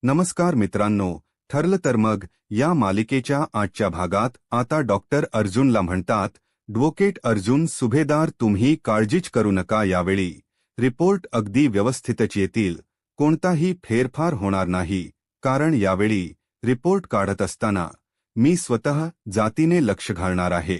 नमस्कार मित्रांनो, ठरलं तर मग या मालिकेच्या आजच्या भागात आता डॉक्टर अर्जुनला म्हणतात, ॲडव्होकेट अर्जुन सुभेदार तुम्ही काळजीच करू नका, यावेळी रिपोर्ट अगदी व्यवस्थितच येतील, कोणताही फेरफार होणार नाही, कारण यावेळी रिपोर्ट काढत असताना मी स्वतः जातीने लक्ष घालणार आहे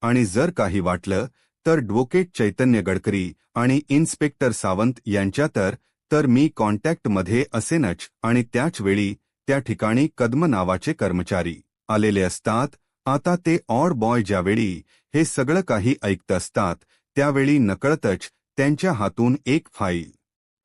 आणि जर काही वाटलं तर ॲडव्होकेट चैतन्य गडकरी आणि इन्स्पेक्टर सावंत यांच्या तर मी कॉन्टॅक्टमध्ये असेनच आणि त्याच वेळी त्या ठिकाणी कदम नावाचे कर्मचारी आलेले असतात. आता ते ऑड बॉय ज्यावेळी हे सगळं काही ऐकत असतात त्यावेळी नकळतच त्यांच्या हातून एक फाईल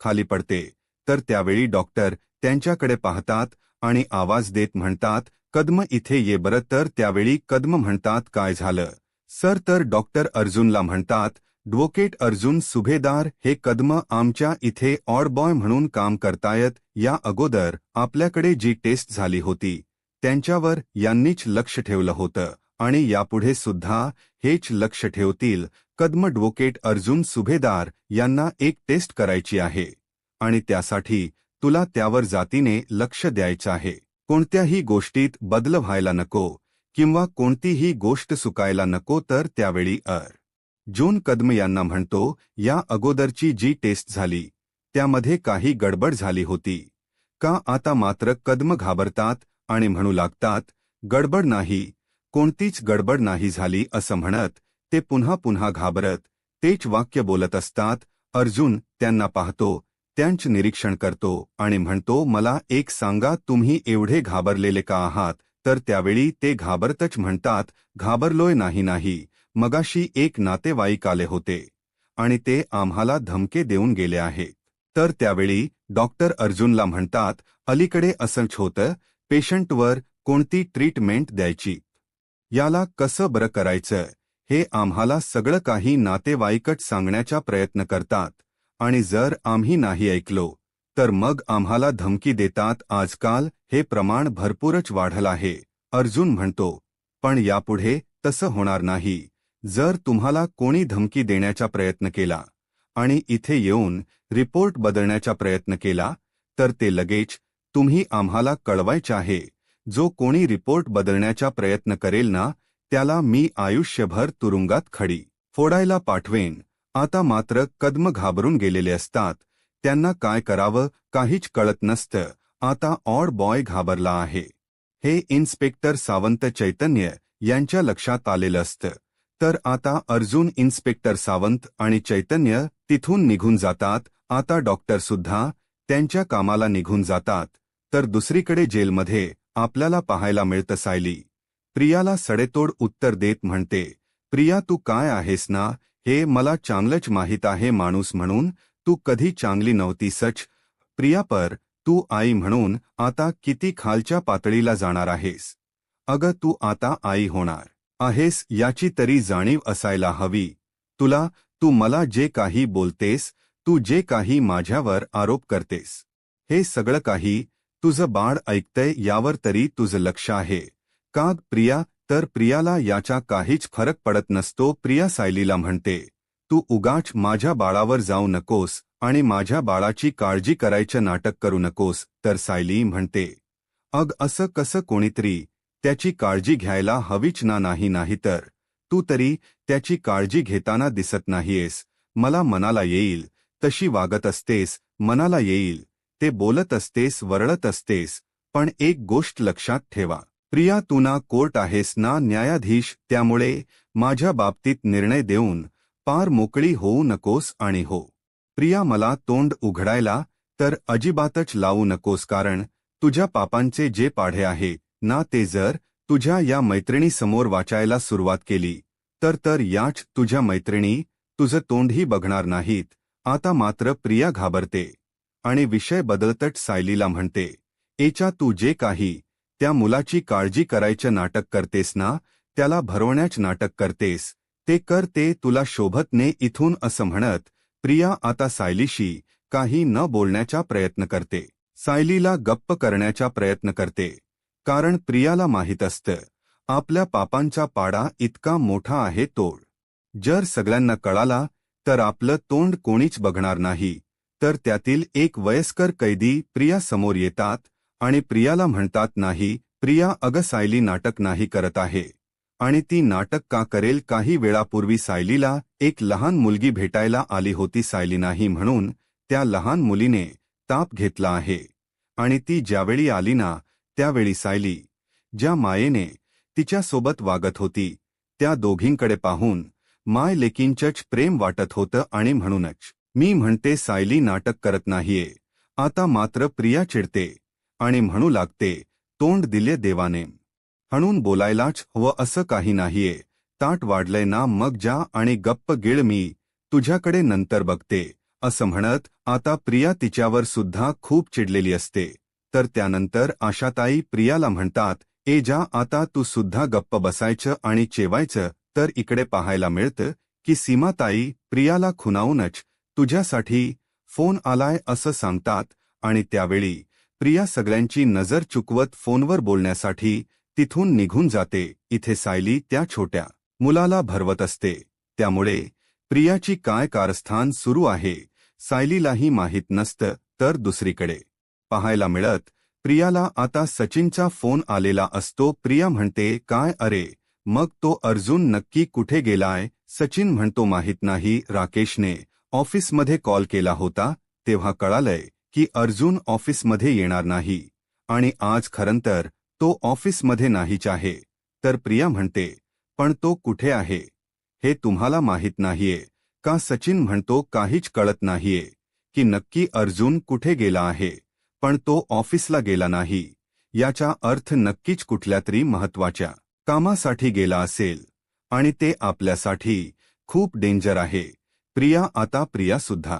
खाली पडते. तर त्यावेळी डॉक्टर त्यांच्याकडे पाहतात आणि आवाज देत म्हणतात, कदम इथे ये बरं. तर त्यावेळी कदम म्हणतात, काय झालं सर? तर डॉक्टर अर्जुनला म्हणतात, ॲडव्होकेट अर्जुन सुभेदार हे कदम आमच्या इथे ऑड बॉय म्हणून काम करतायत. या अगोदर आपल्याकडे जी टेस्ट झाली होती त्यांच्यावर यांनीच लक्ष ठेवलं होतं आणि यापुढे सुद्धा हेच लक्ष ठेवतील. कदम ॲडव्होकेट अर्जुन सुभेदार यांना एक टेस्ट करायची आहे आणि त्यासाठी तुला त्यावर जातीने लक्ष द्यायचं आहे. कोणत्याही गोष्टीत बदल व्हायला नको किंवा कोणतीही गोष्ट चुकायला नको. तर त्यावेळी अर्जुन कदम यांना म्हणतो, या अगोदरची जी टेस्ट झाली त्यामध्ये काही गडबड झाली होती का? आता मात्र कदम घाबरतात आणि म्हणू लागतात, गडबड नाही, कोणतीच गडबड नाही झाली असं म्हणत ते पुन्हा पुन्हा घाबरत तेच वाक्य बोलत असतात. अर्जुन त्यांना पाहतो, त्यांचं निरीक्षण करतो आणि म्हणतो, मला एक सांगा, तुम्ही एवढे घाबरलेले का आहात? तर त्यावेळी ते घाबरतच म्हणतात, घाबरलोय नाही, मगाशी एक नातेवाईक आले होते आणि ते आम्हाला धमके देऊन गेले आहेत. तर त्यावेळी डॉक्टर अर्जुनला म्हणतात, अलीकडे असंच होतं, पेशंटवर कोणती ट्रीटमेंट द्यायची, याला कसं बरं करायचं, हे आम्हाला सगळं काही नातेवाईकच सांगण्याचा प्रयत्न करतात आणि जर आम्ही नाही ऐकलो तर मग आम्हाला धमकी देतात. आजकाल हे प्रमाण भरपूरच वाढलं आहे. अर्जुन म्हणतो, पण यापुढे तसं होणार नाही. जर तुम्हाला कोणी धमकी देण्याचा प्रयत्न केला आणि इथे येऊन रिपोर्ट बदलण्याचा प्रयत्न केला तर ते लगेच तुम्ही आम्हाला कळवायचे आहे. जो कोणी रिपोर्ट बदलण्याचा प्रयत्न करेल ना त्याला मी आयुष्यभर तुरुंगात खडी फोडायला पाठवेन. आता मात्र कदम घाबरून गेलेले असतात, त्यांना काय करावं काहीच कळत नसतं. आता ऑड बॉय घाबरला आहे हे इन्स्पेक्टर सावंत चैतन्य यांच्या लक्षात आलेलं असतं. तर आता अर्जुन, इन्स्पेक्टर सावंत आणि चैतन्य तिथून निघून जातात. आता डॉक्टर सुद्धा त्यांच्या कामाला निघून जातात. तर दुसरीकडे जेलमध्ये आपल्याला पाहायला मिळतं सायली प्रियाला सडेतोड उत्तर देत म्हणते, प्रिया तू काय आहेस ना, हे मला चांगलंच माहीत आहे. माणूस म्हणून तू कधी चांगली नव्हतीसच प्रिया, पर तू आई म्हणून आता किती खालच्या पातळीला जाणार आहेस. अगं तू आता आई होणार आहेस याची तरी जाणीव असायला हवी तुला. तू मला जे काही बोलतेस, तू जे काही माझ्यावर आरोप करतेस, हे सगळं काही तुझं बाळ ऐकतंय यावर तरी तुझं लक्ष आहे का प्रिया? तर प्रियाला याचा काहीच फरक पडत नसतो. प्रिया सायलीला म्हणते, तू उगाच माझ्या बाळावर जाऊ नकोस आणि माझ्या बाळाची काळजी करायचं नाटक करू नकोस. तर सायली म्हणते, अग असं कसं, कोणीतरी त्याची काळजी घ्यायला हवीच ना. नाही तर तू तरी त्याची काळजी घेताना दिसत नाहीयेस. मला मनाला येईल तशी वागत असतेस, मनाला येईल ते बोलत असतेस, वरळत असतेस. पण एक गोष्ट लक्षात ठेवा प्रिया, तू ना कोर्ट आहेस ना न्यायाधीश, त्यामुळे माझ्या बाबतीत निर्णय देऊन पार मोकळी होऊ नकोस. आणि हो प्रिया, मला तोंड उघडायला तर अजिबातच लावू नकोस, कारण तुझ्या पापांचे जे पाढे आहे ना ते जर तुझ्या या मैत्रिणीसमोर वाचायला सुरुवात केली तर याच तुझ्या मैत्रिणी तुझं तोंडही बघणार नाहीत. आता मात्र प्रिया घाबरते आणि विषय बदलतच सायलीला म्हणते, एचा तू जे काही त्या मुलाची काळजी करायचं नाटक करतेस ना, त्याला भरवण्याचं नाटक करतेस, ते कर, ते तुला शोभत ने इथून. असं म्हणत प्रिया आता सायलीशी काही न बोलण्याचा प्रयत्न करते, सायलीला गप्प करण्याचा प्रयत्न करते. कारण प्रियाला माहीत असतं आपल्या पापांचा पाडा इतका मोठा आहे, तो जर सगळ्यांना कळाला तर आपलं तोंड कोणीच बघणार नाही. तर त्यातील एक वयस्कर कैदी प्रिया समोर येतात आणि प्रियाला म्हणतात, नाही प्रिया, अगं सायली नाटक नाही करत आहे. आणि ती नाटक का करेल? काही वेळापूर्वी सायलीला एक लहान मुलगी भेटायला आली होती. सायली नाही म्हणून त्या लहान मुलीने ताप घेतला आहे. आणि ती ज्यावेळी आली ना, त्यावेळी सायली ज्या मायेने तिच्यासोबत वागत होती, त्या दोघींकडे पाहून माय लेकींचंच प्रेम वाटत होतं. आणि म्हणूनच मी म्हणते, सायली नाटक करत नाहीये. आता मात्र प्रिया चिडते आणि म्हणू लागते, तोंड दिले देवाने, हणून बोलायलाच हवं असं काही नाहीये. ताट वाढलंय ना, मग जा आणि गप्प गिळ, मी तुझ्याकडे नंतर बघते, असं म्हणत आता प्रिया तिच्यावर सुद्धा खूप चिडलेली असते. तर त्यानंतर आशाताई प्रियाला म्हणतात, ए जा आता तू सुद्धा गप्प बसायचं आणि जेवायचं. तर इकडे पाहायला मिळतं की सीमाताई प्रियाला खुणावूनच तुझ्यासाठी फोन आलाय असं सांगतात. आणि त्यावेळी प्रिया सगळ्यांची नजर चुकवत फोनवर बोलण्यासाठी तिथून निघून जाते. इथे सायली त्या छोट्या मुलाला भरवत असते. त्यामुळे प्रियाची काय कारस्थान सुरू आहे सायलीलाही माहीत नसतं. तर दुसरीकडे पाहायला मिळत प्रियाला आता सचिनचा फोन आलेला असतो. प्रिया म्हणते, काय अरे, मग तो अर्जुन नक्की कुठे गेलाय? सचिन म्हणतो, माहीत नाही, राकेशने ऑफिसमध्ये कॉल केला होता तेव्हा कळालंय की अर्जुन ऑफिसमध्ये येणार नाही. आणि आज खरंतर तो ऑफिसमध्ये नाहीच आहे. तर प्रिया म्हणते, पण तो कुठे आहे हे तुम्हाला माहीत नाहीये का? सचिन म्हणतो, काहीच कळत नाहीये की नक्की अर्जुन कुठे गेला आहे. पण तो ऑफिसला गेला नाही याचा अर्थ नक्कीच कुठल्यातरी महत्वाच्या कामासाठी गेला असेल. आणि ते आपल्यासाठी खूप डेंजर आहे. प्रिया सुद्धा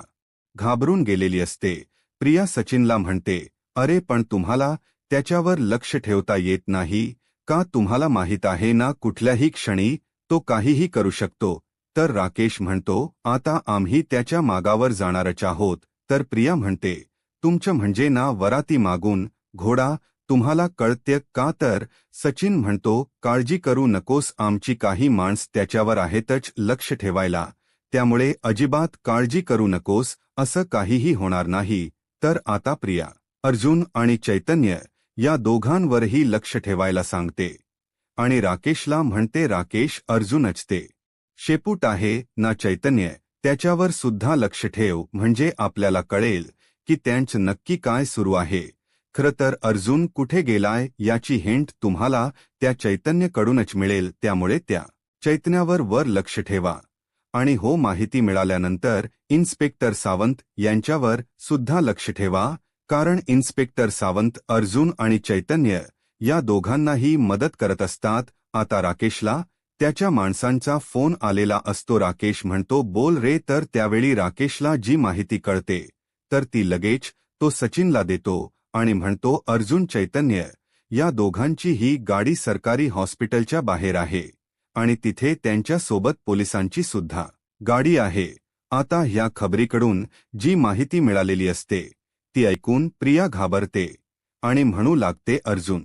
घाबरून गेलेली असते. प्रिया सचिनला म्हणते, अरे पण तुम्हाला त्याच्यावर लक्ष ठेवता येत नाही का? तुम्हाला माहीत आहे ना, कुठल्याही क्षणी तो काहीही करू शकतो. तर राकेश म्हणतो, आता आम्ही त्याच्या मागावर जाणारच आहोत. तर प्रिया म्हणते, तुमचं म्हणजे ना वराती मागून घोडा, तुम्हाला कळते का? तर सचिन म्हणतो, काळजी करू नकोस, आमची काही माणस त्याच्यावर आहेतच लक्ष ठेवायला, त्यामुळे अजिबात काळजी करू नकोस, असं काहीही होणार नाही. तर आता प्रिया अर्जुन आणि चैतन्य या दोघांवरही लक्ष ठेवायला सांगते. आणि राकेशला म्हणते, राकेश, अर्जुनच ते शेपूट आहे ना चैतन्य, त्याच्यावर सुद्धा लक्ष ठेव, म्हणजे आपल्याला कळेल की त्यांचं नक्की काय सुरू आहे. खरं तर अर्जुन कुठे गेलाय याची हिंट तुम्हाला त्या चैतन्यकडूनच मिळेल. त्यामुळे त्या चैतन्यावर लक्ष ठेवा. आणि हो, माहिती मिळाल्यानंतर इन्स्पेक्टर सावंत यांच्यावर सुद्धा लक्ष ठेवा, कारण इन्स्पेक्टर सावंत अर्जुन आणि चैतन्य या दोघांनाही मदत करत असतात. आता राकेशला त्याच्या माणसांचा फोन आलेला असतो. राकेश म्हणतो, बोल रे. तर त्यावेळी राकेशला जी माहिती कळते तर ती लगेच तो सचिनला देतो आणि म्हणतो, अर्जुन चैतन्य या दोघांची ही गाडी सरकारी हॉस्पिटलच्या बाहेर आहे आणि तिथे त्यांच्या सोबत पोलिसांची सुद्धा गाडी आहे. आता ह्या खबरीकडून जी माहिती मिळालेली असते ती ऐकून प्रिया घाबरते आणि म्हणू लागते, अर्जुन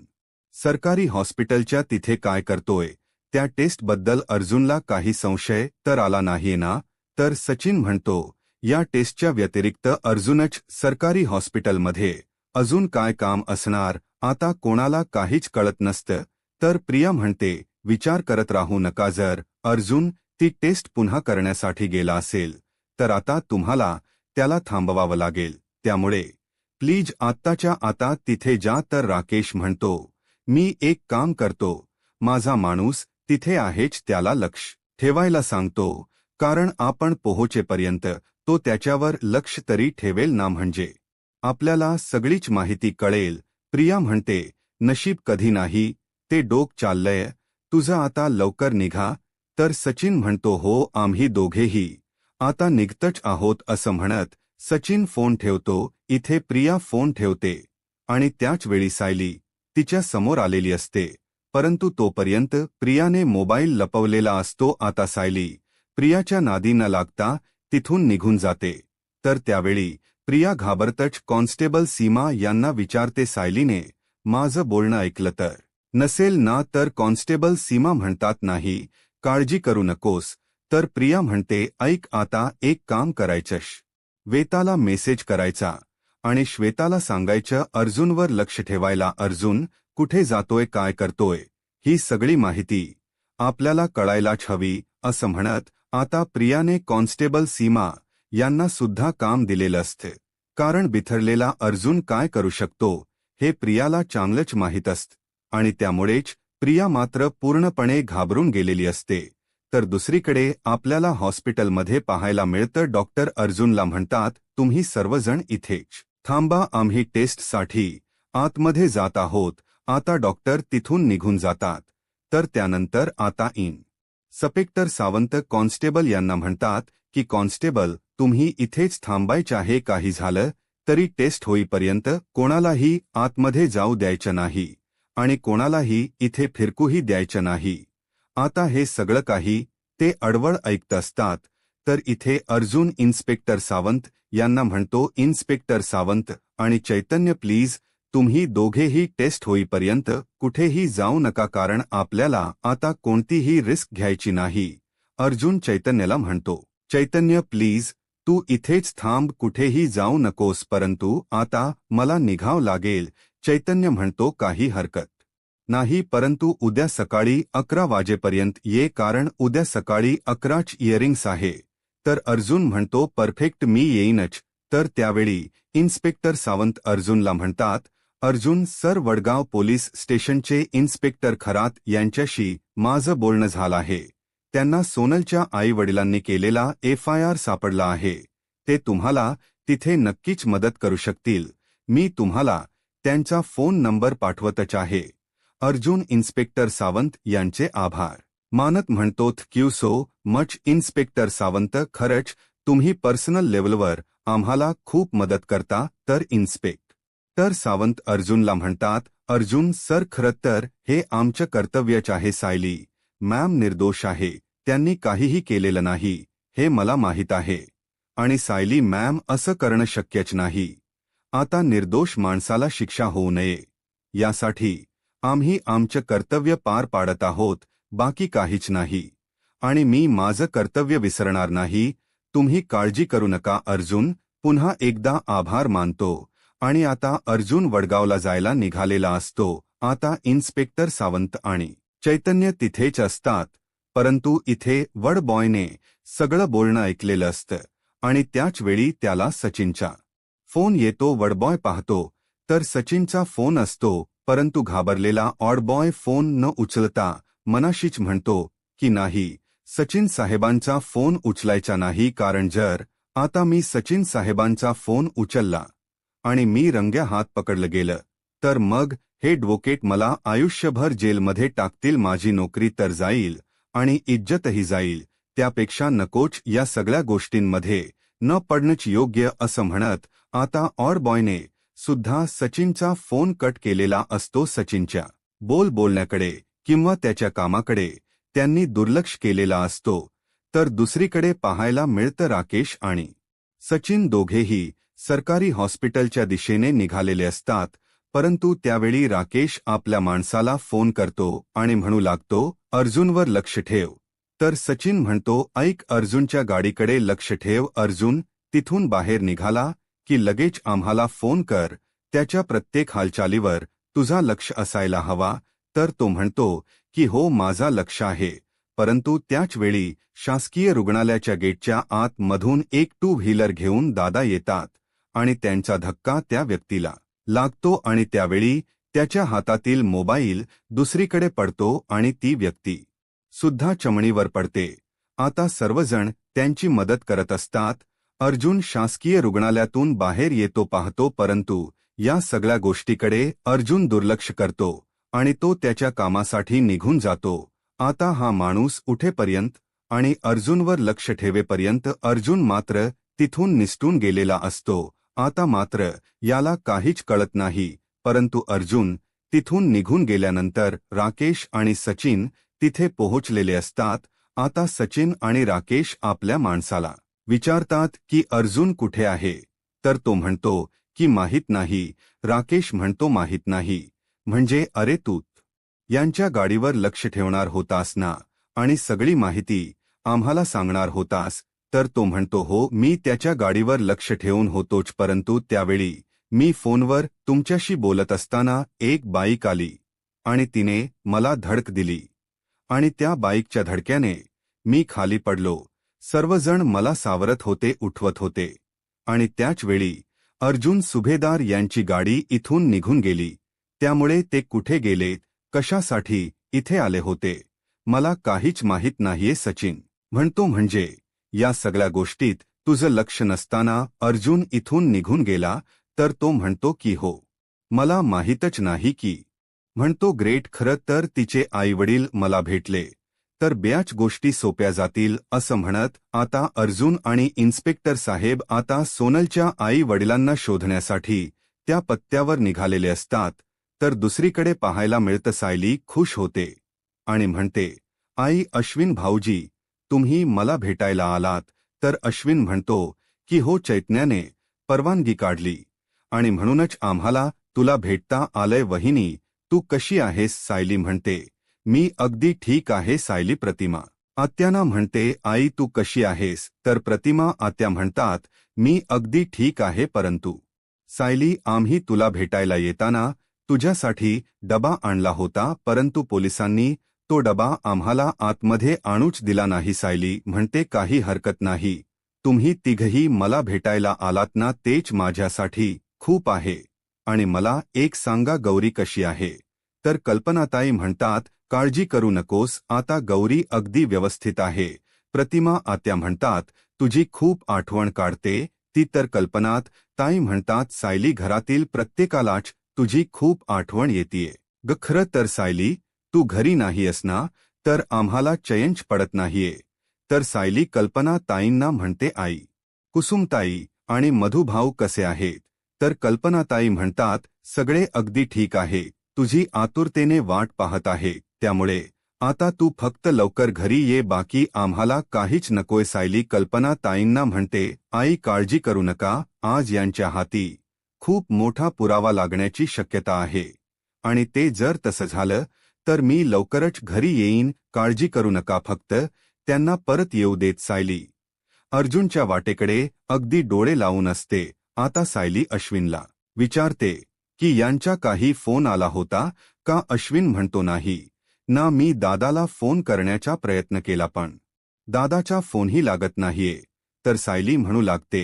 सरकारी हॉस्पिटलच्या तिथे काय करतोय? त्या टेस्टबद्दल अर्जुनला काही संशय तर आला नाहीये ना? तर सचिन म्हणतो, या टेस्टच्या व्यतिरिक्त अर्जुनच सरकारी हॉस्पिटलमध्ये अजून काय काम असणार? आता कोणाला काहीच कळत नसतं. तर प्रिया म्हणते, विचार करत राहू नका, जर अर्जुन ती टेस्ट पुन्हा करण्यासाठी गेला असेल तर आता तुम्हाला त्याला थांबवावं लागेल. त्यामुळे प्लीज आत्ताच्या आता तिथे जा. तर राकेश म्हणतो, मी एक काम करतो, माझा माणूस तिथे आहेच, त्याला लक्ष ठेवायला सांगतो, कारण आपण पोहोचेपर्यंत तो त्याच्यावर लक्ष तरी ठेवेल ना, म्हणजे आपल्याला सगळीच माहिती कळेल. प्रिया म्हणते, नशीब कधी नाही, ते डोक चाललंय तुझं, आता लवकर निघा. तर सचिन म्हणतो, हो, आम्ही दोघेही आता निघतच आहोत. असं म्हणत सचिन फोन ठेवतो. इथे प्रिया फोन ठेवते आणि त्याच वेळी सायली तिच्या समोर आलेली असते. परंतु तोपर्यंत प्रियाने मोबाईल लपवलेला असतो. आता सायली प्रियाच्या नादी न लागता तिथून निघून जाते. तर त्यावेळी प्रिया घाबरतच कॉन्स्टेबल सीमा यांना विचारते, सायलीने माझं बोलणं ऐकलं तर नसेल ना? तर कॉन्स्टेबल सीमा म्हणतात, नाही, काळजी करू नकोस. तर प्रिया म्हणते, ऐक, आता एक काम करायचंस, वेताला मेसेज करायचा आणि श्वेताला सांगायचं अर्जुनवर लक्ष ठेवायला. अर्जुन कुठे जातोय, काय करतोय, ही सगळी माहिती आपल्याला कळायलाच हवी असं म्हणत आता प्रियाने कॉन्स्टेबल सीमा यांना सुद्धा काम दिलेलं असते. कारण बिथरलेला अर्जुन काय करू शकतो हे प्रियाला चांगलंच माहीत असतं आणि त्यामुळेच प्रिया मात्र पूर्णपणे घाबरून गेलेली असते. तर दुसरीकडे आपल्याला हॉस्पिटलमध्ये पाहायला मिळतं डॉक्टर अर्जुनला म्हणतात, तुम्ही सर्वजण इथेच थांबा, आम्ही टेस्टसाठी आतमध्ये जात आहोत. आता डॉक्टर तिथून निघून जातात. तर त्यानंतर आता इन्स्पेक्टर सावंत कॉन्स्टेबल यांना म्हणतात की कॉन्स्टेबल तुम्ही इथेच थांबायचे आहे, काही झालं तरी टेस्ट होईपर्यंत कोणालाही आतमध्ये जाऊ द्यायचं नाही आणि कोणालाही इथे फिरकूही द्यायचं नाही. आता हे सगळं काही ते अडवळ ऐकत असतात. तर इथे अर्जुन इन्स्पेक्टर सावंत यांना म्हणतो, इन्स्पेक्टर सावंत आणि चैतन्य प्लीज तुम्ही दोघेही टेस्ट होईपर्यंत कुठेही जाऊ नका, कारण आपल्याला आता कोणतीही रिस्क घ्यायची नाही. अर्जुन चैतन्यला म्हणतो, चैतन्य प्लीज तू इथेच थांब, कुठेही जाऊ नकोस, परंतु आता मला निघावं लागेल. चैतन्य म्हणतो, काही हरकत नाही, परंतु उद्या सकाळी 11 वाजेपर्यंत ये, कारण उद्या सकाळी 11च इयरिंग्स आहे. तर अर्जुन म्हणतो, परफेक्ट, मी येईनच. तर त्यावेळी इन्स्पेक्टर सावंत अर्जुनला म्हणतात, अर्जुन सर, वडगाव पोलीस स्टेशनचे इन्स्पेक्टर खरात यांच्याशी माझं बोलणं झालं आहे. त्यांना सोनलच्या आई-वडिलांनी केलेला FIR सापडला आहे. ते तुम्हाला तिथे नक्कीच मदत करू शकतील. मी तुम्हाला त्यांचा फोन नंबर पाठवतच आहे. अर्जुन इन्स्पेक्टर सावंत यांचे आभार मानत म्हणतो, thank you so much inspector Sawant, खरंच तुम्ही पर्सनल लेवलवर आम्हाला खूप मदत करता. तर इन्स्पेक्टर सावंत अर्जुनला म्हणतात, अर्जुन सर, खरं तर हे आमचं कर्तव्यच आहे. सायली मॅम निर्दोष आहे, त्यांनी काहीही केलेलं नाही हे मला माहीत आहे आणि सायली मॅम असं करणं शक्यच नाही. आता निर्दोष माणसाला शिक्षा होऊ नये यासाठी आम्ही आमचं कर्तव्य पार पाडत आहोत, बाकी काहीच नाही. आणि मी माझं कर्तव्य विसरणार नाही, तुम्ही काळजी करू नका. अर्जुन पुन्हा एकदा आभार मानतो आणि आता अर्जुन वडगावला जायला निघालेला असतो. आता इन्स्पेक्टर सावंत आणि चैतन्य तिथेच असतात, परंतु इथे वड बॉयने सगळं बोलणं ऐकलेलं असतं आणि त्याच वेळी त्याला सचिनचा फोन येतो. वडबॉय पाहतो तर सचिनचा फोन असतो, परंतु घाबरलेला ऑडबॉय फोन न उचलता मनाशीच म्हणतो की नाही, सचिन साहेबांचा फोन उचलायचा नाही, कारण जर आता मी सचिन साहेबांचा फोन उचलला आणि मी रंग्या हात पकडलं गेलं तर मग हे ॲडव्होकेट मला आयुष्यभर जेलमध्ये टाकतील, माझी नोकरी तर जाईल आणि इज्जतही जाईल. त्यापेक्षा नकोच, या सगळ्या गोष्टींमध्ये न पडणंच योग्य असं म्हणत आता ऑडबॉयने सुद्धा सचिनचा फोन कट केलेला असतो. सचिनच्या बोलण्याकडे किंवा त्याच्या कामाकडे त्यांनी दुर्लक्ष केलेला असतो. तर दुसरीकडे पाहायला मिळतं राकेश आणि सचिन दोघेही सरकारी हॉस्पिटलच्या दिशेने निघालेले असतात. परंतु त्यावेळी राकेश आपल्या माणसाला फोन करतो आणि म्हणू लागतो, अर्जुनवर लक्ष ठेव. तर सचिन म्हणतो, ऐक, अर्जुनच्या गाडीकडे लक्ष ठेव. अर्जुन तिथून बाहेर निघाला की लगेच आम्हाला फोन कर, त्याच्या प्रत्येक हालचालीवर तुझा लक्ष असायला हवा. तर तो म्हणतो की हो, माझा लक्ष आहे. परंतु त्याच वेळी शासकीय रुग्णालयाच्या गेटच्या आत मधून एक 2 व्हीलर घेऊन दादा येतात आणि त्यांचा धक्का त्या व्यक्तीला लागतो आणि त्यावेळी त्याच्या हातातील मोबाईल दुसरीकडे पडतो आणि ती व्यक्ती सुद्धा चमणीवर पडते. आता सर्वजण त्यांची मदत करत असतात. अर्जुन शासकीय रुग्णालयातून बाहेर येतो पाहतो, परंतु या सगळ्या गोष्टीकडे अर्जुन दुर्लक्ष करतो आणि तो त्याच्या कामासाठी निघून जातो. आता हा माणूस उठेपर्यंत आणि अर्जुनवर लक्ष ठेवेपर्यंत अर्जुन मात्र तिथून निसटून गेलेला असतो. आता मात्र याला काहीच कळत नाही, परंतु अर्जुन तिथून निघून गेल्यानंतर राकेश आणि सचिन तिथे पोहोचलेले असतात. आता सचिन आणि राकेश आपल्या माणसाला विचारतात की अर्जुन कुठे आहे. तर तो म्हणतो की माहीत नाही. राकेश म्हणतो, माहीत नाही म्हणजे अरे तू यांच्या गाडीवर लक्ष ठेवणार होतास ना आणि सगळी माहिती आम्हाला सांगणार होतास. तर तो म्हणतो, हो, मी त्याच्या गाडीवर लक्ष ठेवून होतोच, परंतु त्यावेळी मी फोनवर तुमच्याशी बोलत असताना एक बाईक आली आणि तिने मला धडक दिली आणि त्या बाईकच्या धडक्याने मी खाली पडलो. सर्वजण मला सावरत होते, उठवत होते आणि त्याच वेळी अर्जुन सुभेदार यांची गाडी इथून निघून गेली. त्यामुळे ते कुठे गेले, कशासाठी इथे आले होते, मला काहीच माहीत नाहीये. सचिन म्हणतो, म्हणजे या सगळ्या गोष्टीत तुझं लक्ष नसताना अर्जुन इथून निघून गेला? तर तो म्हणतो की हो, मला माहीतच नाही की. म्हणतो ग्रेट, खरं तर तिचे आईवडील मला भेटले तर बऱ्याच गोष्टी सोप्या जातील असं म्हणत आता अर्जुन आणि इन्स्पेक्टर साहेब आता सोनलच्या आई वडिलांना शोधण्यासाठी त्या पत्त्यावर निघालेले असतात. तर दुसरीकडे पाहायला मिळतं सायली खुश होते आणि म्हणते, आई अश्विन भाऊजी, तुम्ही मला भेटायला आलात? तर अश्विन म्हणतो की हो, चैतन्याने परवानगी काढली आणि म्हणूनच आम्हाला तुला भेटता आलंय. वहिनी तू कशी आहेस? सायली म्हणते, मी अगदी ठीक आहे. सायली प्रतिमा आत्यांना म्हणते, आई तू कशी आहेस? तर प्रतिमा आत्या म्हणतात, मी अगदी ठीक आहे. परंतु सायली, आम्ही तुला भेटायला येताना तुझ्यासाठी डबा आणला होता, परंतु पोलिसांनी तो डबा आम्हाला आतमध्ये आणूच दिला नाही. सायली म्हणते, काही हरकत नाही, तुम्ही तिघही मला भेटायला आलात ना, तेच माझ्यासाठी खूप आहे. आणि मला एक सांगा, गौरी कशी आहे? तर कल्पनाताई म्हणतात, काळजी करू नकोस, आता गौरी अगदी व्यवस्थित आहे. प्रतिमा आत्या म्हणतात, तुझी खूप आठवण काढते ती. तर कल्पनात ताई म्हणतात, सायली घरातील प्रत्येकालाच तुझी खूप आठवण येतीये ग. खरं तर सायली तू घरी नाही असना तर आम्हाला चैनच पडत नाहीये. तर सायली कल्पना ताईंना म्हणते, आई कुसुमताई आणि मधुभाऊ कसे आहेत? तर कल्पनाताई म्हणतात, सगळे अगदी ठीक आहे, तुझी आतुरतेने वाट पाहत आहे, त्यामुळे आता तू फक्त लवकर घरी ये, बाकी आम्हाला काहीच नकोय. सायली कल्पना ताईंना म्हणते, आई काळजी करू नका, आज यांच्या हाती खूप मोठा पुरावा लागण्याची शक्यता आहे आणि ते जर तसं झालं तर मी लवकरच घरी येईन, काळजी करू नका, फक्त त्यांना परत येऊ देत. सायली अर्जुनच्या वाटेकडे अगदी डोळे लावून असते. आता सायली अश्विनला विचारते की यांचा काही फोन आला होता का? अश्विन म्हणतो, नाही ना, मी दादाला फोन करण्याचा प्रयत्न केला पण दादाचा फोनही लागत नाहीये. तर सायली म्हणू लागते,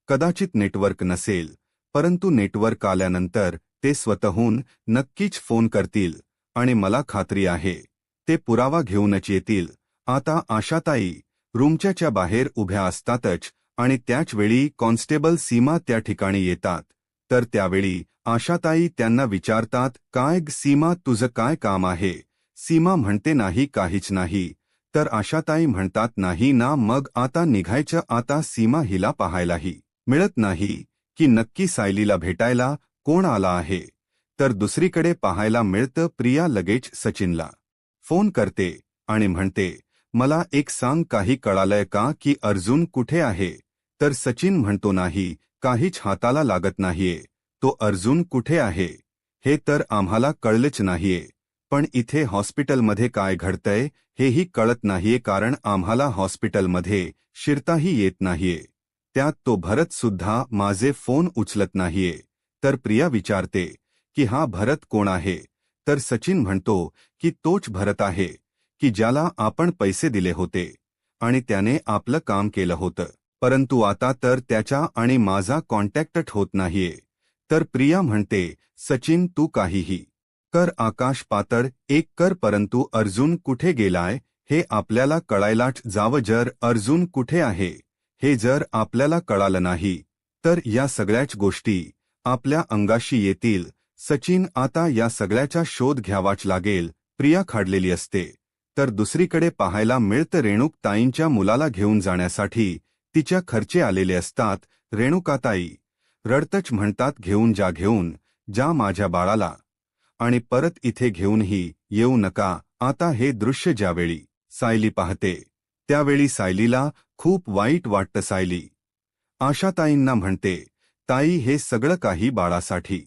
कदाचित नेटवर्क नसेल, परंतु नेटवर्क आल्यानंतर ते स्वतःहून नक्कीच फोन करतील आणि मला खात्री आहे ते पुरावा घेऊनच येतील. आता आशाताई रूमच्या बाहेर उभ्या असतातच आणि त्याच वेळी कॉन्स्टेबल सीमा त्या ठिकाणी येतात. तर त्यावेळी आशाताई त्यांना विचारतात, काय सीमा, तुझं काय काम आहे? सीमा म्हणते, नाही, काहीच नाही. तर आशाताई म्हणतात, नाही ना, मग आता निघायचं? आता सीमा हिला पाहायलाही मिळत नाही की नक्की सायलीला भेटायला कोण आला आहे. तर दुसरीकडे पाहायला मिळतं, प्रिया लगेच सचिनला फोन करते आणि म्हणते, मला एक सांग, काही कळालंय का की अर्जुन कुठे आहे? तर सचिन म्हणतो, नाही, काहीच हाताला लागत नाहीये. तो अर्जुन कुठे आहे हे तर आम्हाला कळलंच नाहीये, पण इथे हॉस्पिटलमध्ये काय घडतंय हेही कळत नाहीये, कारण आम्हाला हॉस्पिटलमध्ये शिरताही येत नाहीये. त्यात तो भरत सुद्धा माझे फोन उचलत नाहीये. तर प्रिया विचारते की हा भरत कोण आहे? तर सचिन म्हणतो की तोच भरत आहे की ज्याला आपण पैसे दिले होते आणि त्याने आपलं काम केलं होतं, परंतु आता तर त्याचा आणि माझा कॉन्टॅक्टच होत नाहीये. तर प्रिया म्हणते, सचिन तू काहीही कर, आकाश पातळ एक कर, परंतु अर्जुन कुठे गेलाय हे आपल्याला कळायलाच जावं. जर अर्जुन कुठे आहे हे जर आपल्याला कळालं नाही तर या सगळ्याच गोष्टी आपल्या अंगाशी येतील. सचिन, आता या सगळ्याचा शोध घ्यावाच लागेल. प्रिया खाडलेली असते. तर दुसरीकडे पाहायला मिळतं, रेणुकाताईंच्या मुलाला घेऊन जाण्यासाठी तिच्या खर्चे आलेले असतात. रेणुकाताई रडतच म्हणतात, घेऊन जा माझ्या बाळाला आणि परत इथे घेऊनही येऊ नका. आता हे दृश्य ज्यावेळी सायली पाहते त्यावेळी सायलीला खूप वाईट वाटतं. सायली आशाताईंना म्हणते, ताई हे सगळं काही बाळासाठी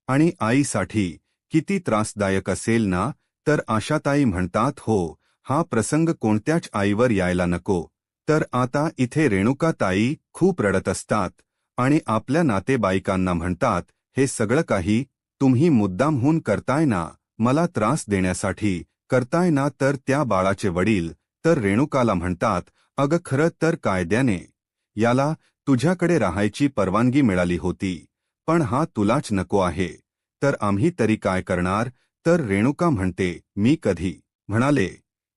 आणि आईसाठी किती त्रासदायक असेल ना? तर आशाताई म्हणतात, हो, हा प्रसंग कोणत्याच आईवर यायला नको. तर आता इथे रेणुकाताई खूप रडत असतात आणि आपल्या नातेवाईकांना म्हणतात हे सगळं काही तुम्ही मुद्दामहून करताय ना, मला त्रास देण्यासाठी करताय ना? तर त्या बाळाचे वडील तर रेणुकाला म्हणतात, अगं खरं तर कायद्याने याला तुझ्याकडे राहायची परवानगी मिळाली होती, पण हा तुलाच नको आहे, तर आम्ही तरी काय करणार? तर रेणुका म्हणते, मी कधी म्हणाले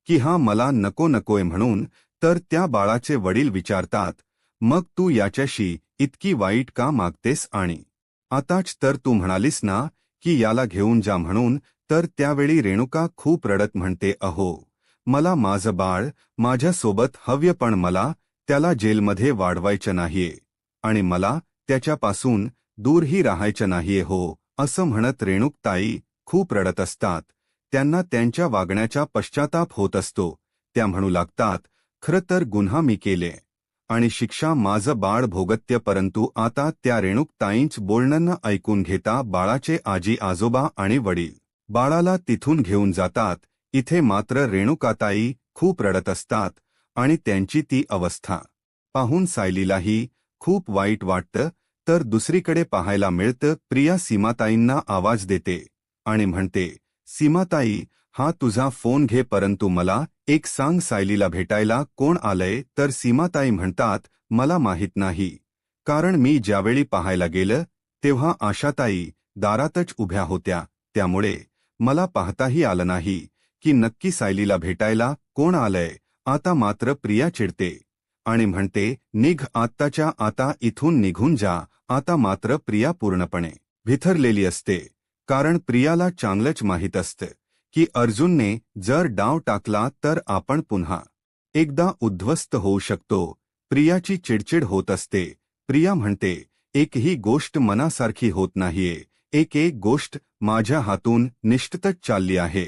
की हा मला नको नकोय म्हणून? तर त्या बाळाचे वडील विचारतात, मग तू याच्याशी इतकी वाईट का मागतेस? आणि आताच तर तू म्हणालीस ना की याला घेऊन जा म्हणून? तर त्यावेळी रेणुका खूप रडत म्हणते, अहो, मला माझं बाळ माझ्यासोबत हव्य, पण मला त्याला जेलमध्ये वाढवायचं नाहीये आणि मला त्याच्यापासून दूरही राहायचं नाहीये हो. असं म्हणत रेणुकताई खूप रडत असतात. त्यांना त्यांच्या वागण्याचा पश्चाताप होत असतो. त्या म्हणू लागतात, खरं तर गुन्हा मी केले आणि शिक्षा माझं बाळ भोगत्य. परंतु आता त्या रेणुकताईंच बोलणं न ऐकून घेता बाळाचे आजी आजोबा आणि वडील बाळाला तिथून घेऊन जातात. इथे मात्र रेणुकाताई खूप रडत असतात आणि त्यांची ती अवस्था पाहून सायलीलाही खूप वाईट वाटतं. तर दुसरीकडे पाहायला मिळतं, प्रिया सीमाताईंना आवाज देते आणि म्हणते, सीमाताई, हा तुझा फोन घे, परंतु मला एक सांग, सायलीला भेटायला कोण आलंय? तर सीमाताई म्हणतात, मला माहित नाही, कारण मी ज्यावेळी पाहायला गेलं तेव्हा आशाताई दारातच उभ्या होत्या, त्यामुळे मला पाहताही आलं नाही की नक्की सायलीला भेटायला कोण आलंय. आता मात्र प्रिया चिडते आणि म्हणते, निघ आत्ताच्या आता इथून, निघून जा. आता मात्र प्रिया पूर्णपणे भिथरलेली असते, कारण प्रियाला चांगलंच माहीत असतं की अर्जुनने जर डाव टाकला तर आपण पुन्हा एकदा उद्ध्वस्त होऊ शकतो. प्रियाची चिडचिड होत असते. प्रिया म्हणते, एकही गोष्ट मनासारखी होत नाहीये, एक गोष्ट माझ्या हातून निष्ठतच चालली आहे.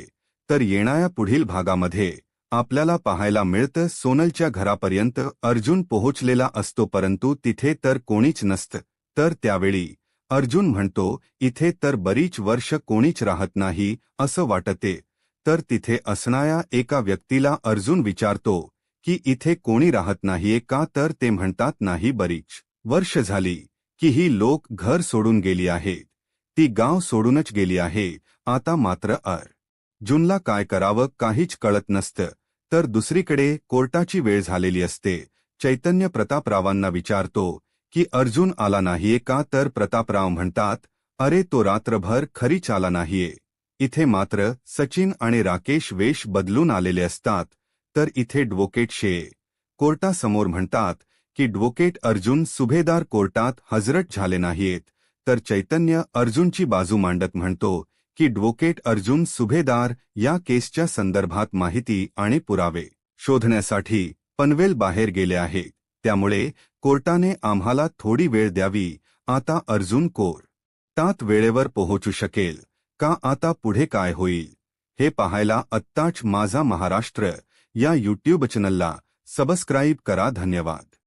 तर येणाऱ्या पुढील भागामध्ये आपल्याला पाहायला मिळतं, सोनलच्या घरापर्यंत अर्जुन पोहोचलेला असतो, परंतु तिथे तर कोणीच नसतं. तर त्यावेळी अर्जुन म्हणतो, इथे तर बरीच वर्ष कोणीच राहत नाही असं वाटते. तर तिथे असणाऱ्या एका व्यक्तीला अर्जुन विचारतो की इथे कोणी राहत नाहीये का? तर ते म्हणतात, नाही, बरीच वर्ष झाली की ही लोक घर सोडून गेली आहेत, ती गाव सोडूनच गेली आहे. आता मात्र अर्जुनला काय करावं काहीच कळत नसतं. तर दुसरीकडे कोर्टाची वेळ झालेली असते. चैतन्य प्रतापरावांना विचारतो की अर्जुन आला नाहीये का? तर प्रतापराव म्हणतात, अरे तो रात्रभर खरीच आला नाहीये. इथे मात्र सचिन आणि राकेश वेश बदलून आलेले असतात. तर इथे ॲडव्होकेट कोर्टासमोर म्हणतात की ॲडव्होकेट अर्जुन सुभेदार कोर्टात हजर झाले नाहीयेत. तर चैतन्य अर्जुनची बाजू मांडत म्हणतो की ॲडव्होकेट अर्जुन सुभेदार या केसच्या संदर्भात माहिती आणि पुरावे शोधण्यासाठी पनवेल बाहेर गेले आहेत, त्यामुळे कोर्टाने आम्हाला थोडी वेळ द्यावी. आता अर्जुन कोर्टात वेळेवर पोहोचू शकेल का? आता पुढे काय होईल हे पाहायला आत्ताच माझा महाराष्ट्र या यूट्यूब चॅनलला सबस्क्राईब करा. धन्यवाद.